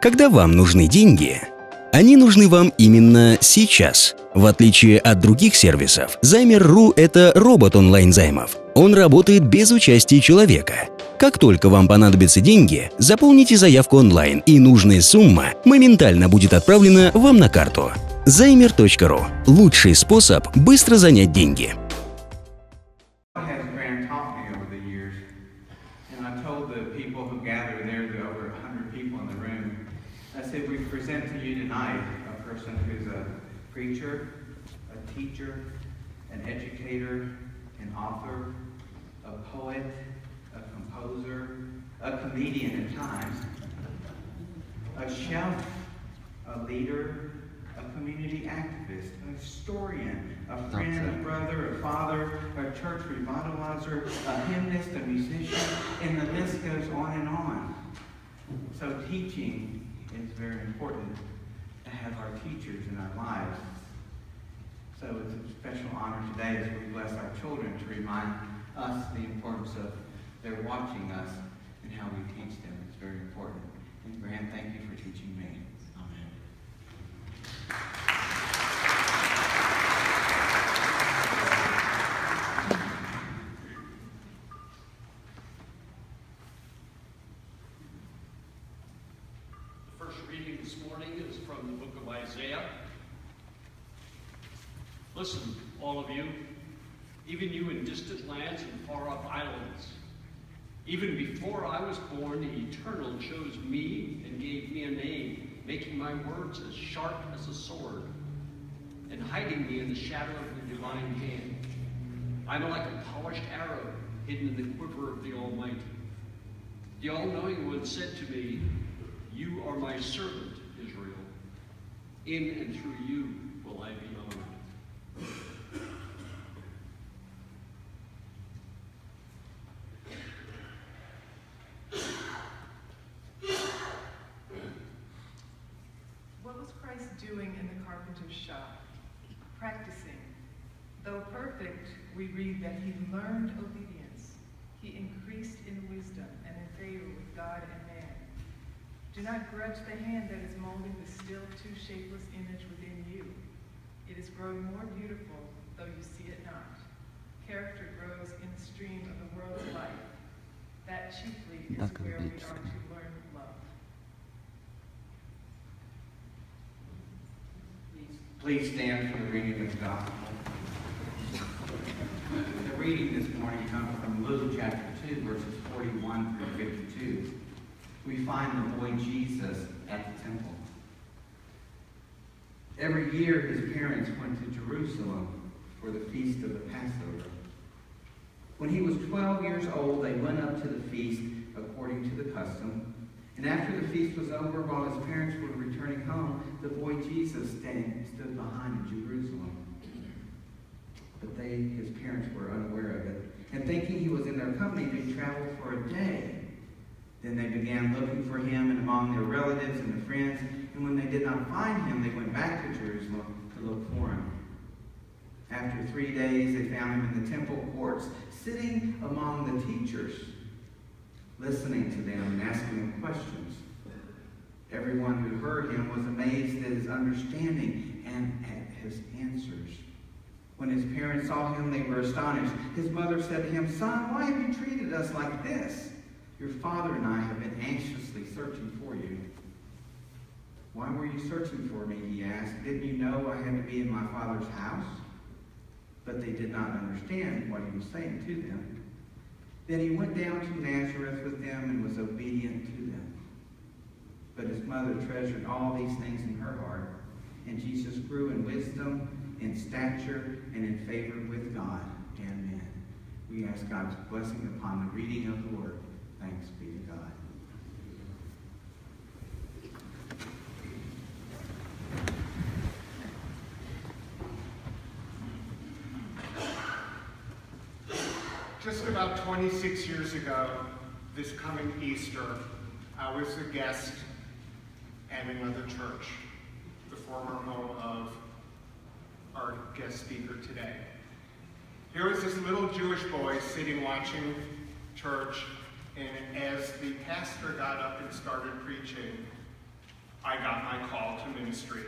Когда вам нужны деньги, они нужны вам именно сейчас. В отличие от других сервисов, Займер.ру – это робот онлайн-займов. Он работает без участия человека. Как только вам понадобятся деньги, заполните заявку онлайн, и нужная сумма моментально будет отправлена вам на карту. Займер.ру – лучший способ быстро занять деньги. Preacher, a teacher, an educator, an author, a poet, a composer, a comedian at times, a chef, a leader, a community activist, a historian, a friend, a brother, a father, a church revitalizer, a hymnist, a musician, and the list goes on and on. So teaching is very important to have our teachers in our lives. So it's a special honor today as we bless our children to remind us the importance of their watching us and how we teach them. It's very important. And Grant, thank you for teaching me. Amen. The first reading this morning is from the book of Isaiah. Listen, all of you, even you in distant lands and far-off islands. Even before I was born, the Eternal chose me and gave me a name, making my words as sharp as a sword, and hiding me in the shadow of the divine hand. I'm like a polished arrow hidden in the quiver of the Almighty. The All-Knowing One said to me, "You are my servant, Israel. In and through you will I be honored." What was Christ doing in the carpenter's shop? Practicing. Though perfect, we read that he learned obedience. He increased in wisdom and in favor with God and man. Do not grudge the hand that is molding the still too shapeless image within you. It is growing more beautiful, though you see it not. Character grows in the stream of the world's life. That chiefly is where we are to learn love. Please stand for the reading of the gospel. The reading this morning comes from Luke chapter 2, verses 41 through 52. We find the boy Jesus at the temple. Every year his parents went to Jerusalem for the feast of the Passover. When he was 12 years old, they went up to the feast according to the custom. And after the feast was over, while his parents were returning home, the boy Jesus stood behind in Jerusalem. But his parents were unaware of it. And thinking he was in their company, they traveled for a day. Then they began looking for him and among their relatives and their friends. And when they did not find him, they went back to Jerusalem to look for him. After 3 days, they found him in the temple courts, sitting among the teachers, listening to them and asking them questions. Everyone who heard him was amazed at his understanding and at his answers. When his parents saw him, they were astonished. His mother said to him, "Son, why have you treated us like this? Your father and I have been anxiously searching for you." "Why were you searching for me?" he asked. "Didn't you know I had to be in my father's house?" But they did not understand what he was saying to them. Then he went down to Nazareth with them and was obedient to them. But his mother treasured all these things in her heart, and Jesus grew in wisdom, in stature, and in favor with God and men. We ask God's blessing upon the reading of the word. Thanks be to God. Just about 26 years ago, this coming Easter, I was a guest at another church, the former home of our guest speaker today. Here was this little Jewish boy sitting watching church, and as the pastor got up and started preaching, I got my call to ministry.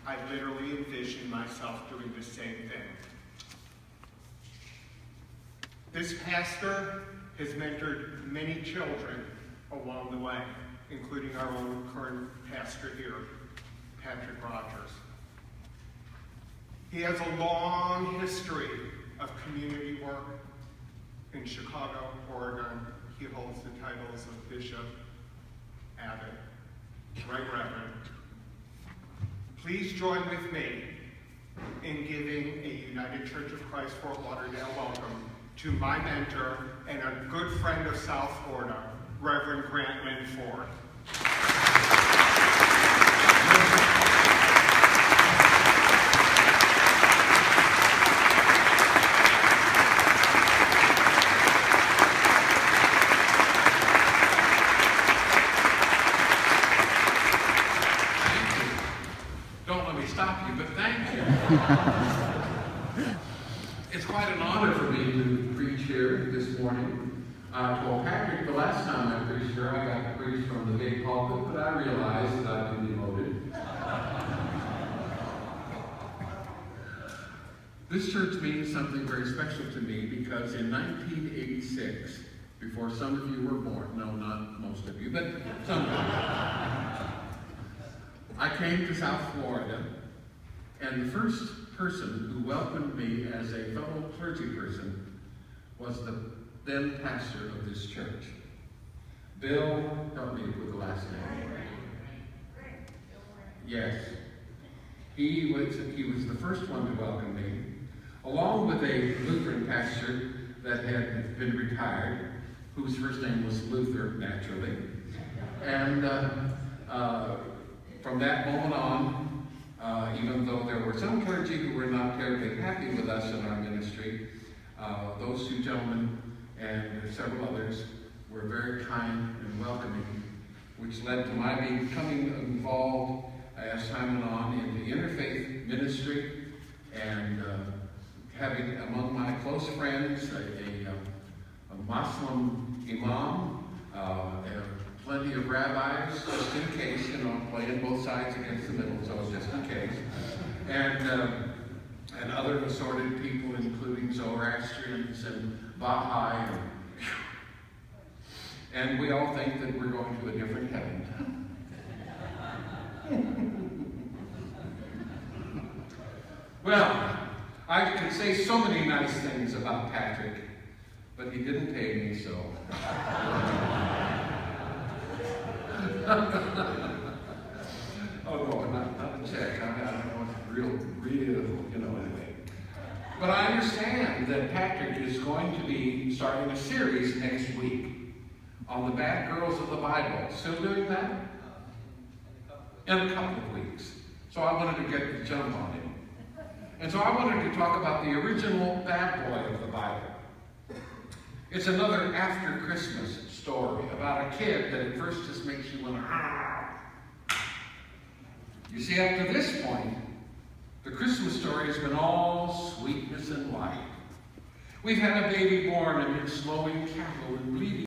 I literally envisioned myself doing the same thing. This pastor has mentored many children along the way, including our own current pastor here, Patrick Rogers. He has a long history of community work in Chicago, Oregon. He holds the titles of Bishop, Abbot, Right Reverend. Please join with me in giving a United Church of Christ Fort Lauderdale welcome to my mentor and a good friend of South Florida, Reverend Grant Lynn Ford. Don't let me stop you, but thank you. It's quite an honor for me to preach here this morning. I told Patrick the last time I preached here, I got to preach from the big pulpit, but I realized that I've been demoted. This church means something very special to me because in 1986, before some of you were born, no, not most of you, but some of you, I came to South Florida, and the first person who welcomed me as a fellow clergy person was the then pastor of this church. Bill, help me with the last name. Yes. He was the first one to welcome me, along with a Lutheran pastor that had been retired, whose first name was Luther, naturally. And from that moment on, even though there were some clergy who were not terribly happy with us in our ministry, those two gentlemen and several others were very kind and welcoming, which led to my becoming involved as time went on in the interfaith ministry and having among my close friends a Muslim imam, plenty of rabbis, just in case, you know, playing both sides against the middle, so just in case, and other assorted people, including Zoroastrians and Baha'i, and we all think that we're going to a different heaven. Well, I could say so many nice things about Patrick, but he didn't pay me, so. Oh no, not a check. I want real, you know, anyway. But I understand that Patrick is going to be starting a series next week on the bad girls of the Bible. Still doing that? In a couple of weeks. So I wanted to get the jump on him. And so I wanted to talk about the original bad boy of the Bible. It's another after Christmas story about a kid that at first just makes you want to. You see, up to this point, the Christmas story has been all sweetness and light. We've had a baby born amid slowing cattle and bleeding